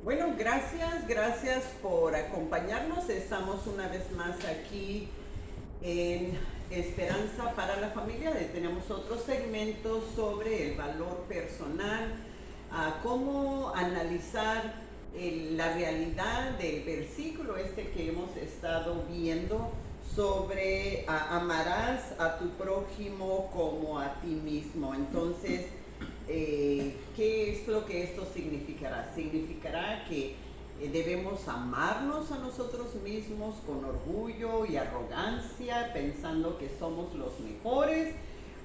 Bueno, gracias por acompañarnos. Estamos una vez más aquí en Esperanza para la Familia. Tenemos otro segmento sobre el valor personal, cómo analizar la realidad del versículo que hemos estado viendo sobre amarás a tu prójimo como a ti mismo. Entonces, ¿qué es lo que esto significará? Significará que debemos amarnos a nosotros mismos con orgullo y arrogancia, pensando que somos los mejores.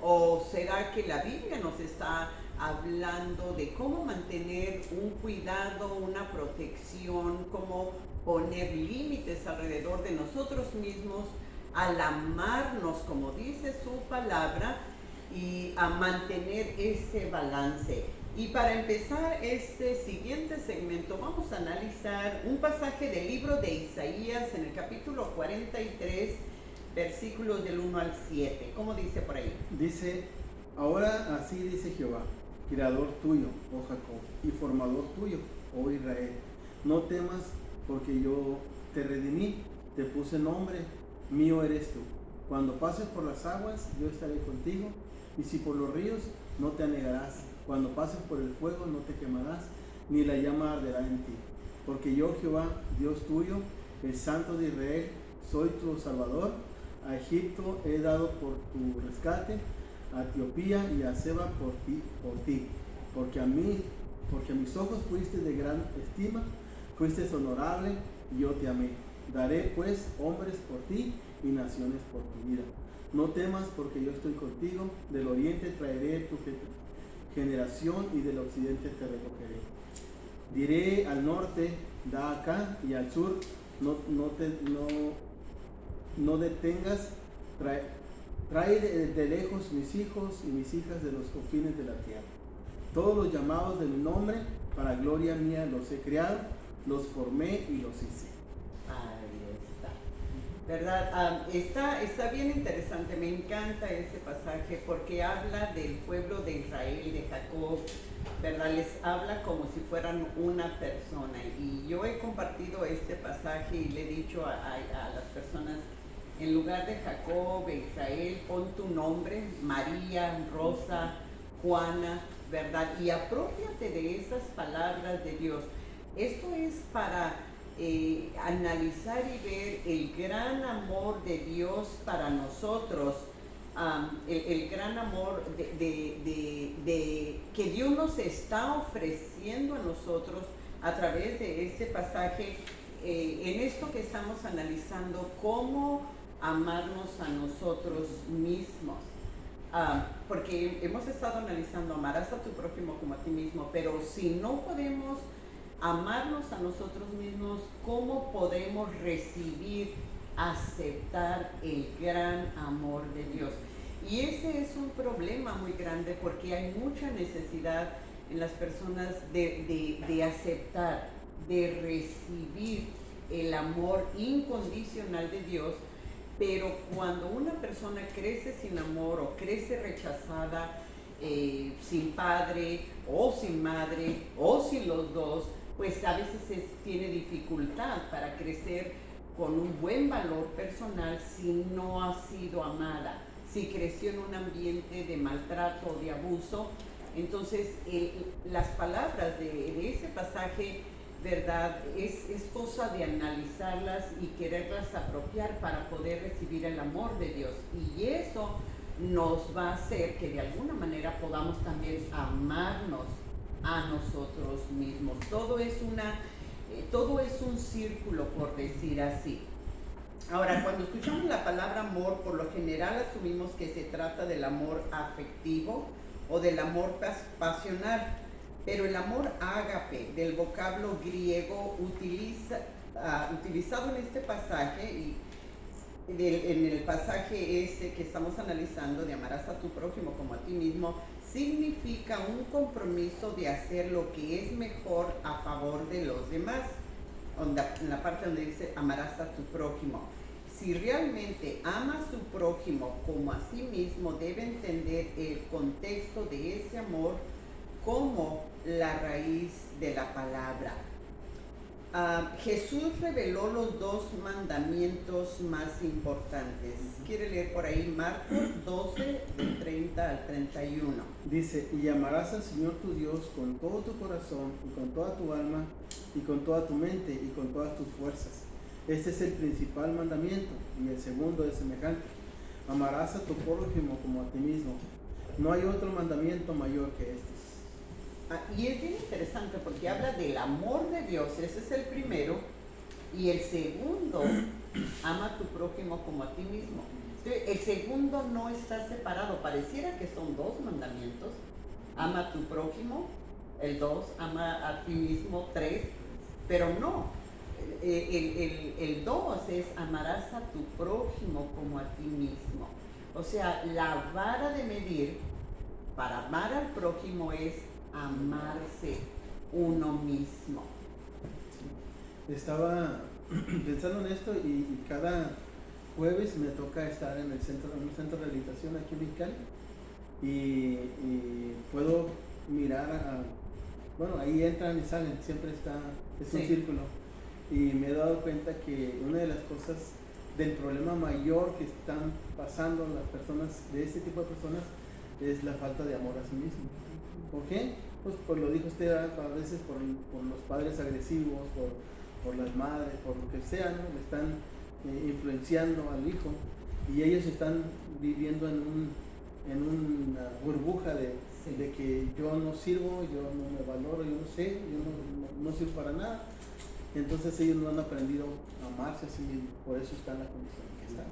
¿O será que la Biblia nos está hablando de cómo mantener un cuidado, una protección, cómo poner límites alrededor de nosotros mismos al amarnos, como dice su palabra, y a mantener ese balance? Y para empezar este siguiente segmento vamos a analizar un pasaje del libro de Isaías en el capítulo 43, versículos del 1 al 7. ¿Cómo dice por ahí? Dice, ahora así dice Jehová, creador tuyo, oh Jacob, y formador tuyo, oh Israel. No temas, porque yo te redimí, te puse nombre, mío eres tú. Cuando pases por las aguas, yo estaré contigo, y si por los ríos, no te anegarás. Cuando pases por el fuego, no te quemarás, ni la llama arderá en ti. Porque yo, Jehová, Dios tuyo, el Santo de Israel, soy tu Salvador. A Egipto he dado por tu rescate, a Etiopía y a Seba por ti, porque a mis ojos fuiste de gran estima, fuiste honorable y yo te amé. Daré pues hombres por ti y naciones por tu vida. No temas, porque yo estoy contigo. Del oriente traeré tu generación y del occidente te recogeré. Diré al norte, da acá, y al sur, no detengas, trae de lejos mis hijos y mis hijas de los confines de la tierra. Todos los llamados de mi nombre, para gloria mía los he creado, los formé y los hice. Ahí está. ¿Verdad? Está bien interesante, me encanta este pasaje porque habla del pueblo de Israel, de Jacob, ¿verdad? Les habla como si fueran una persona. Y yo he compartido este pasaje y le he dicho a las personas, en lugar de Jacob e Israel, pon tu nombre, María, Rosa, Juana, ¿verdad? Y apropiate de esas palabras de Dios. Esto es para analizar y ver el gran amor de Dios para nosotros, el gran amor que Dios nos está ofreciendo a nosotros a través de este pasaje, en esto que estamos analizando, cómo amarnos a nosotros mismos. Porque hemos estado analizando amarás a tu prójimo como a ti mismo, pero si no podemos amarnos a nosotros mismos, ¿cómo podemos recibir, aceptar el gran amor de Dios? Y ese es un problema muy grande porque hay mucha necesidad en las personas de aceptar, de recibir el amor incondicional de Dios. Pero cuando una persona crece sin amor o crece rechazada, sin padre o sin madre o sin los dos, pues a veces tiene dificultad para crecer con un buen valor personal si no ha sido amada, si creció en un ambiente de maltrato o de abuso. Entonces las palabras de ese pasaje, ¿verdad? Es cosa de analizarlas y quererlas apropiar para poder recibir el amor de Dios. Y eso nos va a hacer que de alguna manera podamos también amarnos a nosotros mismos. Todo es un círculo, por decir así. Ahora, cuando escuchamos la palabra amor, por lo general asumimos que se trata del amor afectivo o del amor pasional. Pero el amor ágape, del vocablo griego utilizado en este pasaje, y en el pasaje que estamos analizando, de amarás a tu prójimo como a ti mismo, significa un compromiso de hacer lo que es mejor a favor de los demás. En la parte donde dice amarás a tu prójimo, si realmente ama a su prójimo como a sí mismo, debe entender el contexto de ese amor como la raíz de la palabra. Jesús reveló los dos mandamientos más importantes. ¿Quiere leer por ahí Marcos 12, del 30 al 31? Dice, y amarás al Señor tu Dios con todo tu corazón y con toda tu alma y con toda tu mente y con todas tus fuerzas. Este es el principal mandamiento y el segundo es semejante. Amarás a tu prójimo como a ti mismo. No hay otro mandamiento mayor que este. Y es bien interesante porque habla del amor de Dios, ese es el primero, y el segundo, ama a tu prójimo como a ti mismo. Entonces, el segundo no está separado, pareciera que son dos mandamientos, ama a tu prójimo, el 2, ama a ti mismo, 3, pero no, el 2 es amarás a tu prójimo como a ti mismo. O sea, la vara de medir para amar al prójimo es amarse uno mismo. Estaba pensando en esto y cada jueves me toca estar en un centro de rehabilitación aquí en Mexicali y puedo mirar bueno, ahí entran y salen, siempre es un círculo, y me he dado cuenta que una de las cosas del problema mayor que están pasando las personas, de este tipo de personas, es la falta de amor a sí mismo. ¿Por qué? Pues lo dijo usted, a veces por los padres agresivos, por las madres, por lo que sea, ¿no? Le están influenciando al hijo y ellos están viviendo en una burbuja de que yo no sirvo, yo no me valoro, yo no sé, yo no sirvo para nada. Entonces ellos no han aprendido a amarse a sí mismos, por eso están en la condición en que están.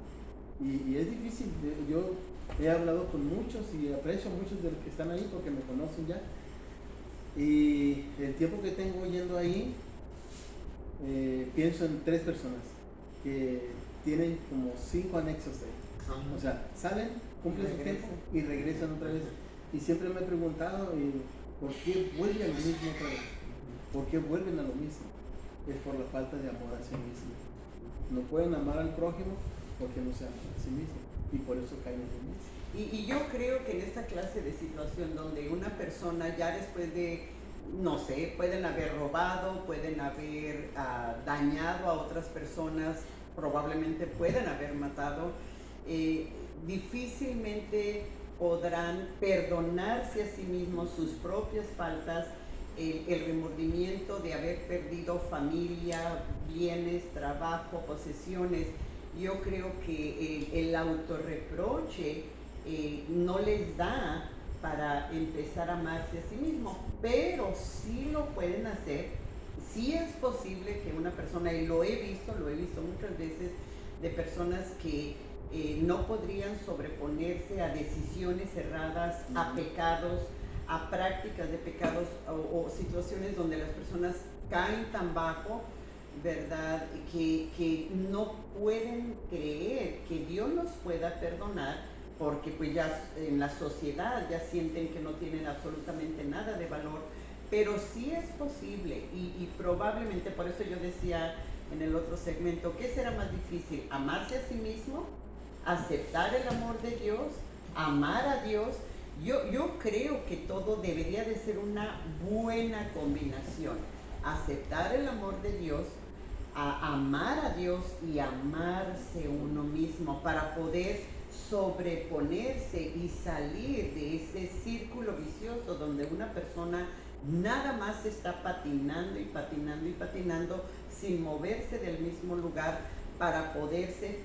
Y es difícil, yo he hablado con muchos y aprecio a muchos de los que están ahí porque me conocen ya. Y el tiempo que tengo yendo ahí, pienso en 3 personas que tienen como 5 anexos ahí. O sea, salen, cumplen su tiempo y regresan otra vez. Y siempre me he preguntado, ¿por qué vuelven a lo mismo otra vez? ¿Por qué vuelven a lo mismo? Es por la falta de amor a sí mismo. No pueden amar al prójimo porque no se aman a sí mismo y por eso caen en lo mismo. Y yo creo que en esta clase de situación donde una persona ya después de, no sé, pueden haber robado, pueden haber dañado a otras personas, probablemente pueden haber matado, difícilmente podrán perdonarse a sí mismos sus propias faltas, el remordimiento de haber perdido familia, bienes, trabajo, posesiones. Yo creo que el autorreproche no les da para empezar a amarse a sí mismo, pero sí lo pueden hacer. Sí es posible que una persona, y lo he visto muchas veces, de personas que no podrían sobreponerse a decisiones erradas, a pecados, a prácticas de pecados o situaciones donde las personas caen tan bajo, ¿verdad? Que no pueden creer que Dios los pueda perdonar porque pues ya en la sociedad ya sienten que no tienen absolutamente nada de valor, pero sí es posible y probablemente, por eso yo decía en el otro segmento, ¿qué será más difícil? ¿Amarse a sí mismo? ¿Aceptar el amor de Dios? ¿Amar a Dios? Yo creo que todo debería de ser una buena combinación. Aceptar el amor de Dios, amar a Dios y amarse uno mismo para poder sobreponerse y salir de ese círculo vicioso donde una persona nada más está patinando y patinando y patinando sin moverse del mismo lugar para poderse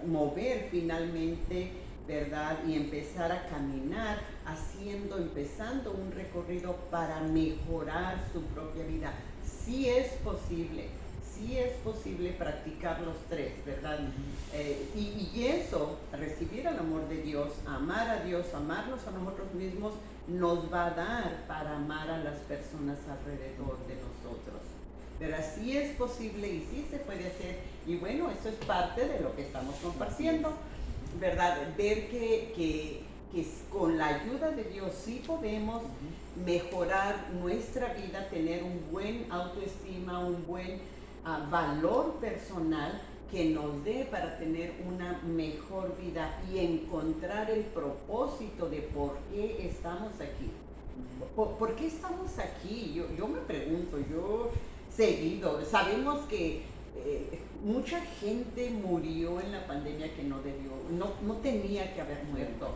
mover finalmente, ¿verdad? Y empezar a caminar, empezando un recorrido para mejorar su propia vida. Sí es posible practicar los 3, ¿verdad? Y eso, recibir el amor de Dios, amar a Dios, amarnos a nosotros mismos, nos va a dar para amar a las personas alrededor de nosotros. Pero así es posible y sí se puede hacer. Y bueno, eso es parte de lo que estamos compartiendo, ¿verdad? Ver que con la ayuda de Dios sí podemos mejorar nuestra vida, tener un buen autoestima, un buen valor personal que nos dé para tener una mejor vida y encontrar el propósito de por qué estamos aquí. ¿Por qué estamos aquí? Yo me pregunto, yo seguido. Sabemos que mucha gente murió en la pandemia que no debió, no tenía que haber muerto,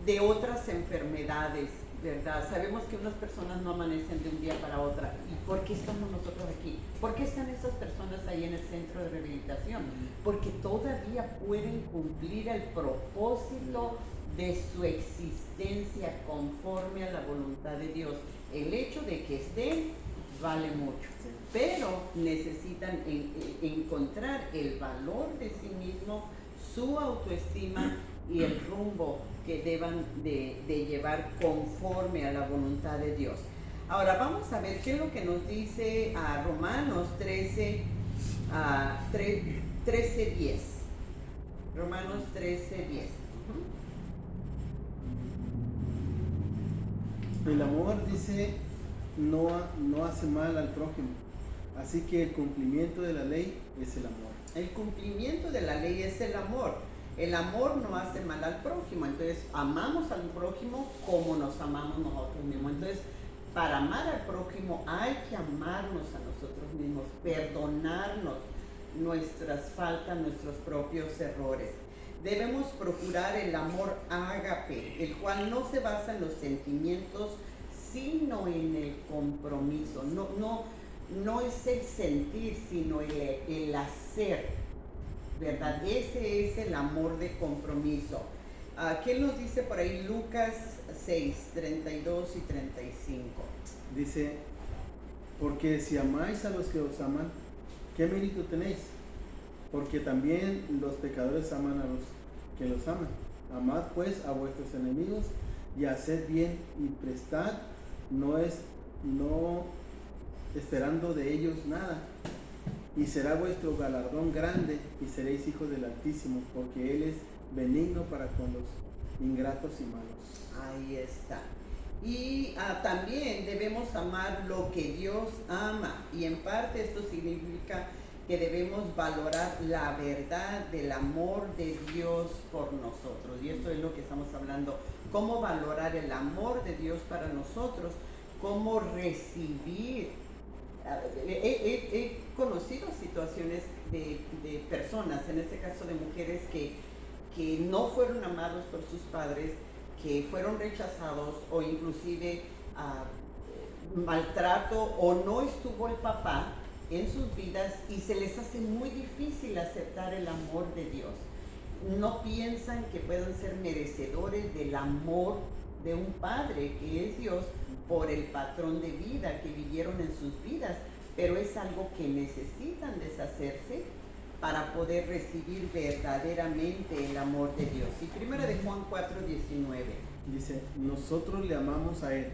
de otras enfermedades, ¿verdad? Sabemos que unas personas no amanecen de un día para otra. ¿Y por qué estamos nosotros aquí? ¿Por qué están esas personas ahí en el centro de rehabilitación? Porque todavía pueden cumplir el propósito de su existencia conforme a la voluntad de Dios. El hecho de que estén vale mucho, pero necesitan encontrar el valor de sí mismo, su autoestima y el rumbo que deban de llevar conforme a la voluntad de Dios. Ahora vamos a ver qué es lo que nos dice a Romanos 13, 13:10. Romanos 13:10. El amor, dice, no hace mal al prójimo. Así que el cumplimiento de la ley es el amor. El cumplimiento de la ley es el amor. El amor no hace mal al prójimo. Entonces, amamos al prójimo como nos amamos nosotros mismos. Entonces, para amar al prójimo hay que amarnos a nosotros mismos, perdonarnos nuestras faltas, nuestros propios errores. Debemos procurar el amor ágape, el cual no se basa en los sentimientos, sino en el compromiso. No es el sentir, sino el hacer, ¿verdad? Ese es el amor de compromiso. ¿Qué nos dice por ahí Lucas 6, 32 y 35? Dice, porque si amáis a los que os aman, ¿qué mérito tenéis? Porque también los pecadores aman a los que los aman. Amad pues a vuestros enemigos y haced bien y prestad, no esperando de ellos nada. Y será vuestro galardón grande y seréis hijos del Altísimo, porque Él es benigno para con los ingratos y malos. Ahí está. Y también debemos amar lo que Dios ama. Y en parte esto significa que debemos valorar la verdad del amor de Dios por nosotros. Y esto es lo que estamos hablando. Cómo valorar el amor de Dios para nosotros. Cómo recibir. He conocido situaciones de personas, en este caso de mujeres que no fueron amados por sus padres, que fueron rechazados o inclusive maltrato, o no estuvo el papá en sus vidas y se les hace muy difícil aceptar el amor de Dios. No piensan que puedan ser merecedores del amor de un padre que es Dios por el patrón de vida que vivieron en sus vidas, pero es algo que necesitan deshacerse para poder recibir verdaderamente el amor de Dios. Y primero de Juan 4:19. Dice, nosotros le amamos a Él,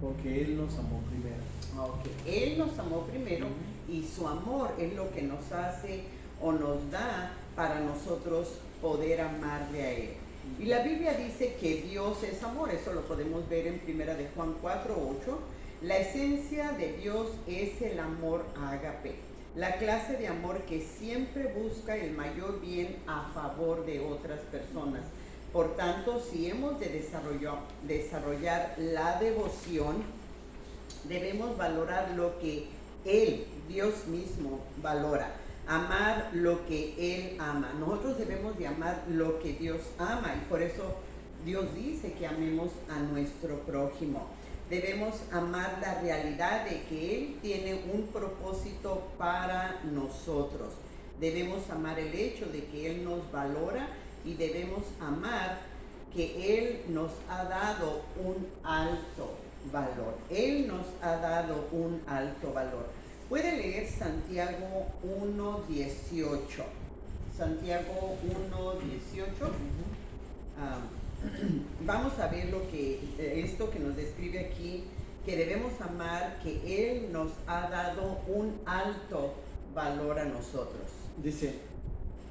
porque Él nos amó primero. Okay. Él nos amó primero y su amor es lo que nos hace o nos da para nosotros poder amarle a Él. Y la Biblia dice que Dios es amor, eso lo podemos ver en primera de Juan 4:8. La esencia de Dios es el amor ágape, la clase de amor que siempre busca el mayor bien a favor de otras personas. Por tanto, si hemos de desarrollar la devoción, debemos valorar lo que Él, Dios mismo, valora. Amar lo que Él ama. Nosotros debemos de amar lo que Dios ama y por eso Dios dice que amemos a nuestro prójimo. Debemos amar la realidad de que Él tiene un propósito para nosotros. Debemos amar el hecho de que Él nos valora y debemos amar que Él nos ha dado un alto valor. Él nos ha dado un alto valor. Puede leer Santiago 1:18. Santiago 1:18. Vamos a ver esto que nos describe aquí, que debemos amar, que Él nos ha dado un alto valor a nosotros. Dice,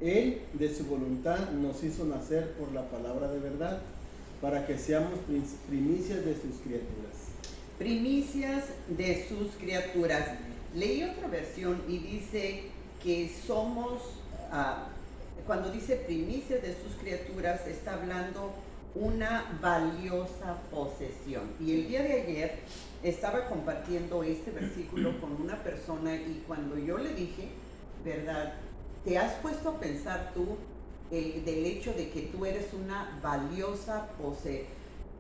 Él de su voluntad nos hizo nacer por la palabra de verdad, para que seamos primicias de sus criaturas. Primicias de sus criaturas. Leí otra versión y dice que somos, cuando dice primicias de sus criaturas, está hablando una valiosa posesión. Y el día de ayer estaba compartiendo este versículo con una persona y cuando yo le dije, ¿verdad? ¿Te has puesto a pensar tú del hecho de que tú eres una valiosa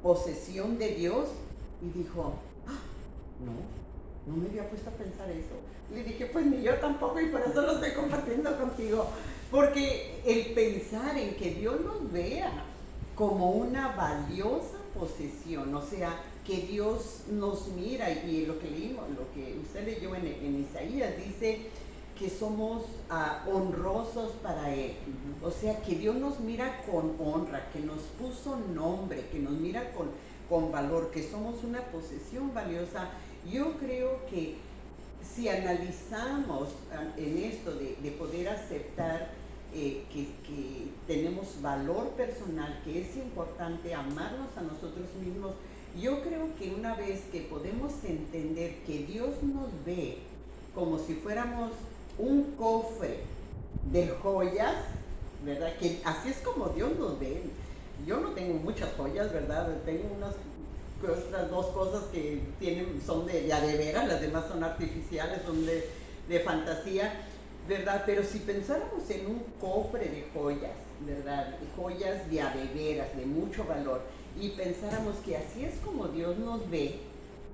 posesión de Dios? Y dijo, "Ah, no me había puesto a pensar eso". Le dije, pues ni yo tampoco, y por eso lo estoy compartiendo contigo. Porque el pensar en que Dios nos vea como una valiosa posesión, o sea, que Dios nos mira, y lo que leímos, lo que usted leyó en Isaías, dice que somos honrosos para Él. O sea, que Dios nos mira con honra, que nos puso nombre, que nos mira con valor, que somos una posesión valiosa. Yo creo que si analizamos en esto de poder aceptar que tenemos valor personal, que es importante amarnos a nosotros mismos, yo creo que una vez que podemos entender que Dios nos ve como si fuéramos un cofre de joyas, ¿verdad? Que así es como Dios nos ve. Yo no tengo muchas joyas, ¿verdad? Tengo otras dos cosas que son de veras, las demás son artificiales, son de fantasía, ¿verdad? Pero si pensáramos en un cofre de joyas, ¿verdad? Joyas de veras, de mucho valor, y pensáramos que así es como Dios nos ve,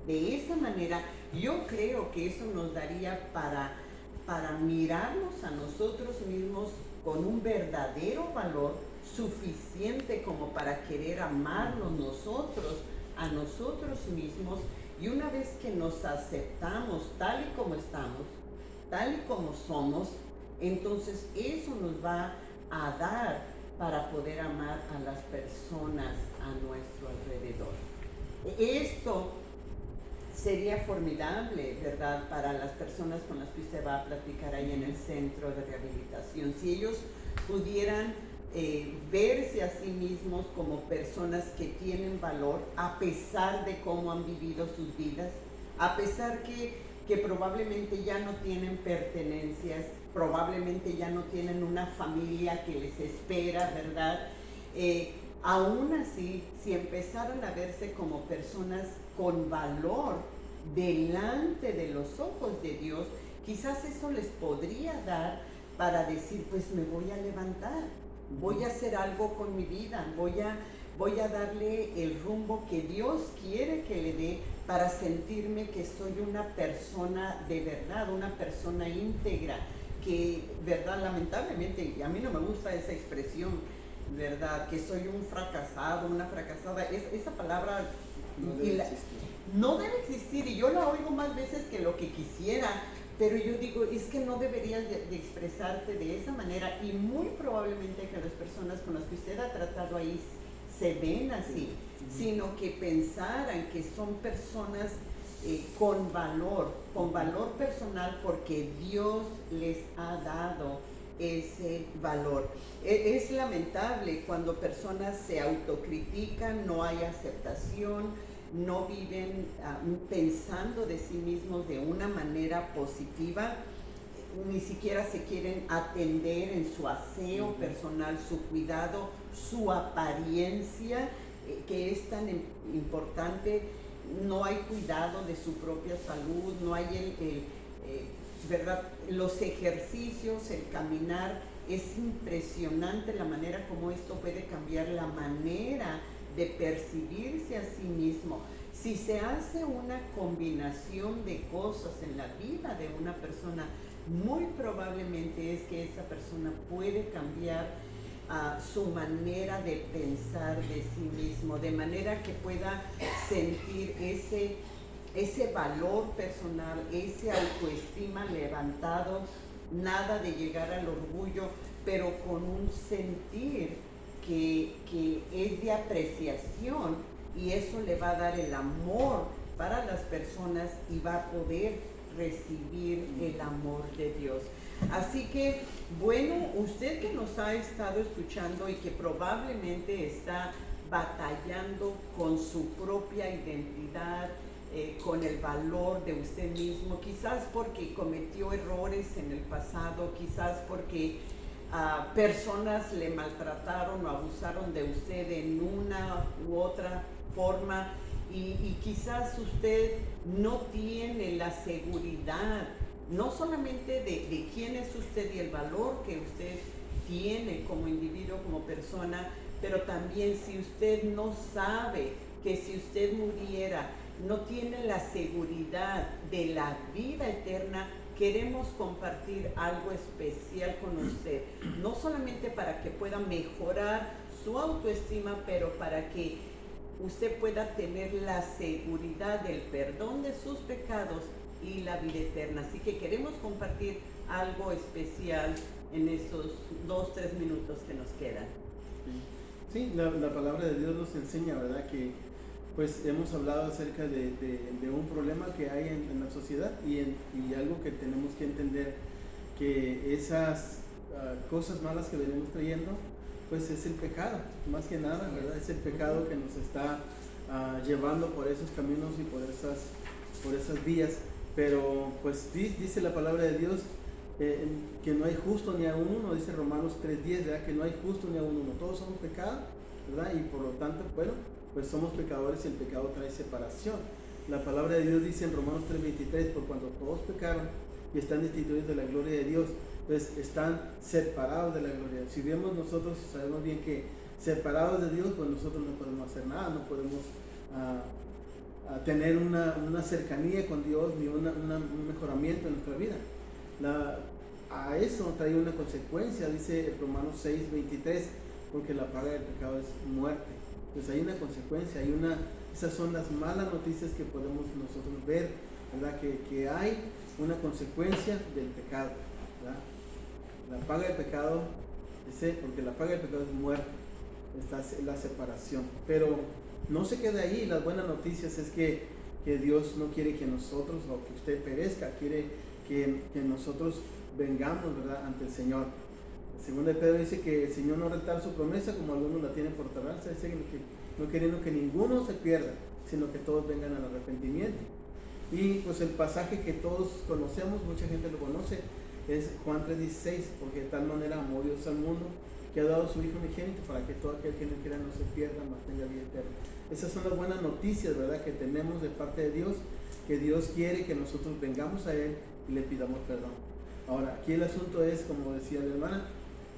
de esa manera, yo creo que eso nos daría para mirarnos a nosotros mismos con un verdadero valor suficiente como para querer amarnos nosotros a nosotros mismos. Y una vez que nos aceptamos tal y como estamos, tal y como somos, entonces eso nos va a dar para poder amar a las personas a nuestro alrededor. Esto sería formidable, ¿verdad?, para las personas con las que usted va a platicar ahí en el centro de rehabilitación. Si ellos pudieran verse a sí mismos como personas que tienen valor a pesar de cómo han vivido sus vidas, a pesar que probablemente ya no tienen pertenencias, probablemente ya no tienen una familia que les espera, ¿verdad? Aún así, si empezaran a verse como personas con valor delante de los ojos de Dios, quizás eso les podría dar para decir, pues me voy a levantar, voy a hacer algo con mi vida, voy a darle el rumbo que Dios quiere que le dé para sentirme que soy una persona de verdad, una persona íntegra, que, verdad, lamentablemente, y a mí no me gusta esa expresión, verdad, que soy un fracasado, una fracasada, esa palabra no debe existir, y yo la oigo más veces que lo que quisiera, pero yo digo, es que no deberías de expresarte de esa manera, y muy probablemente que las personas con las que usted ha tratado ahí se ven así, sino que pensaran que son personas con valor personal, porque Dios les ha dado ese valor. Es lamentable cuando personas se autocritican, no hay aceptación, no viven pensando de sí mismos de una manera positiva, ni siquiera se quieren atender en su aseo personal, su cuidado, su apariencia, que es tan importante. No hay cuidado de su propia salud, no hay ¿verdad? Los ejercicios, el caminar, es impresionante la manera como esto puede cambiar la manera de percibirse a sí mismo. Si se hace una combinación de cosas en la vida de una persona, muy probablemente es que esa persona puede cambiar su manera de pensar de sí mismo, de manera que pueda sentir ese valor personal, ese autoestima levantado, nada de llegar al orgullo, pero con un sentir que es de apreciación, y eso le va a dar el amor para las personas y va a poder recibir el amor de Dios. Así que, bueno, usted que nos ha estado escuchando y que probablemente está batallando con su propia identidad, con el valor de usted mismo, quizás porque cometió errores en el pasado, quizás porque personas le maltrataron o abusaron de usted en una u otra forma y quizás usted no tiene la seguridad, no solamente de quién es usted y el valor que usted tiene como individuo, como persona, pero también si usted no sabe que si usted muriera, no tiene la seguridad de la vida eterna, queremos compartir algo especial con usted, no solamente para que pueda mejorar su autoestima, pero para que usted pueda tener la seguridad del perdón de sus pecados y la vida eterna. Así que queremos compartir algo especial en estos 2-3 minutos que nos quedan. Sí, la palabra de Dios nos enseña, ¿verdad? Que pues hemos hablado acerca de un problema que hay en la sociedad y algo que tenemos que entender, que esas cosas malas que venimos trayendo, pues es el pecado, más que nada, ¿verdad? Es el pecado que nos está llevando por esos caminos y por esas vías. Pero pues dice la palabra de Dios que no hay justo ni aun uno, dice Romanos 3:10, ¿verdad? Que no hay justo ni aun uno, todos somos pecados, ¿verdad? Y por lo tanto, bueno, pues somos pecadores y el pecado trae separación. La palabra de Dios dice en Romanos 3:23, por cuando todos pecaron y están destituidos de la gloria de Dios, pues están separados de la gloria de Dios. Si vemos nosotros, sabemos bien que separados de Dios, pues nosotros no podemos hacer nada, no podemos tener una cercanía con Dios ni un mejoramiento en nuestra vida. A eso trae una consecuencia, dice Romanos 6:23, porque la paga del pecado es muerte. Entonces hay una consecuencia, esas son las malas noticias que podemos nosotros ver, ¿verdad? Que hay una consecuencia del pecado, ¿verdad? La paga del pecado, porque la paga del pecado es muerte, esta es la separación. Pero no se queda ahí, las buenas noticias es que Dios no quiere que nosotros o que usted perezca, quiere que nosotros vengamos, ¿verdad?, ante el Señor. Segunda de Pedro dice que el Señor no retarda su promesa como algunos la tienen por tardanza, dice que no queriendo que ninguno se pierda, sino que todos vengan al arrepentimiento. Y pues el pasaje que todos conocemos, mucha gente lo conoce, es Juan 3:16, porque de tal manera amó Dios al mundo que ha dado su Hijo unigénito para que todo aquel que no quiera no se pierda, mas tenga vida eterna. Esas son las buenas noticias, ¿verdad?, que tenemos de parte de Dios, que Dios quiere que nosotros vengamos a Él y le pidamos perdón. Ahora, aquí el asunto es, como decía la hermana,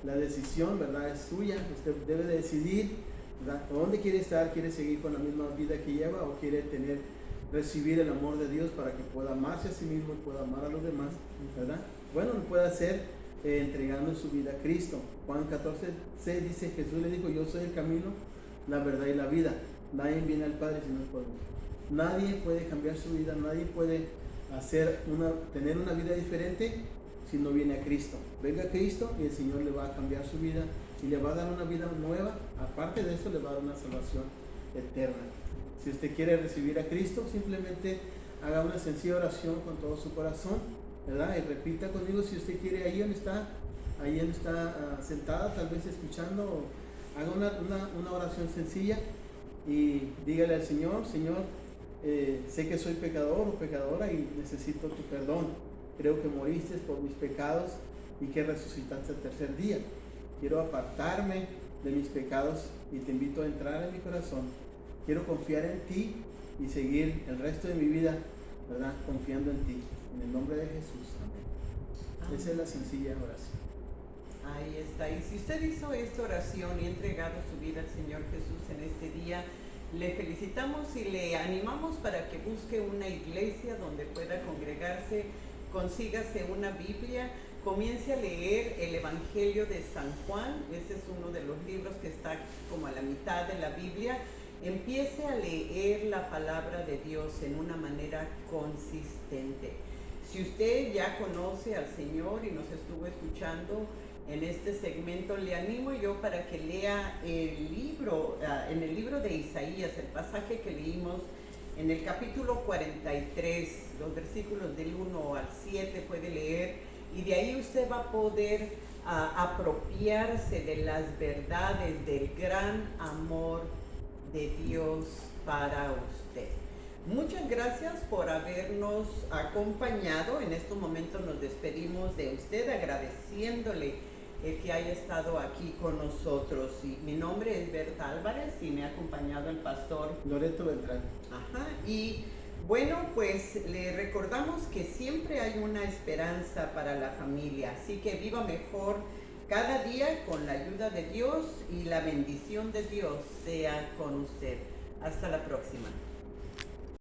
la decisión, ¿verdad?, es suya. Usted debe de decidir, ¿verdad?, dónde quiere estar, quiere seguir con la misma vida que lleva o quiere recibir el amor de Dios para que pueda amarse a sí mismo y pueda amar a los demás, ¿verdad? Bueno, lo puede hacer entregando su vida a Cristo. Juan 14:6 dice, Jesús le dijo, yo soy el camino, la verdad y la vida. Nadie viene al Padre si no es por mí. Nadie puede cambiar su vida, nadie puede tener una vida diferente si no viene a Cristo. Venga a Cristo y el Señor le va a cambiar su vida y le va a dar una vida nueva. Aparte de eso, le va a dar una salvación eterna. Si usted quiere recibir a Cristo, simplemente haga una sencilla oración con todo su corazón, ¿verdad? Y repita conmigo si usted quiere, ahí donde está sentada, tal vez escuchando, haga una oración sencilla y dígale al Señor, Señor, sé que soy pecador o pecadora y necesito tu perdón. Creo que moriste por mis pecados y que resucitaste el tercer día. Quiero apartarme de mis pecados y te invito a entrar en mi corazón. Quiero confiar en ti y seguir el resto de mi vida, ¿verdad?, confiando en ti. En el nombre de Jesús. Amén. Esa es la sencilla oración. Ahí está. Y si usted hizo esta oración y ha entregado su vida al Señor Jesús en este día, le felicitamos y le animamos para que busque una iglesia donde pueda congregarse, consígase una Biblia, comience a leer el Evangelio de San Juan. Ese es uno de los libros que está como a la mitad de la Biblia. Empiece a leer la palabra de Dios en una manera consistente. Si usted ya conoce al Señor y nos estuvo escuchando en este segmento, le animo yo para que lea el libro, en el libro de Isaías, el pasaje que leímos en el capítulo 43, los versículos del 1 al 7 puede leer, y de ahí usted va a poder apropiarse de las verdades del gran amor de Dios para usted. Muchas gracias por habernos acompañado. En estos momentos nos despedimos de usted agradeciéndole el que haya estado aquí con nosotros. Y mi nombre es Berta Álvarez y me ha acompañado el pastor Loreto Beltrán. Ajá. Y bueno, pues le recordamos que siempre hay una esperanza para la familia, así que viva mejor cada día con la ayuda de Dios y la bendición de Dios sea con usted. Hasta la próxima.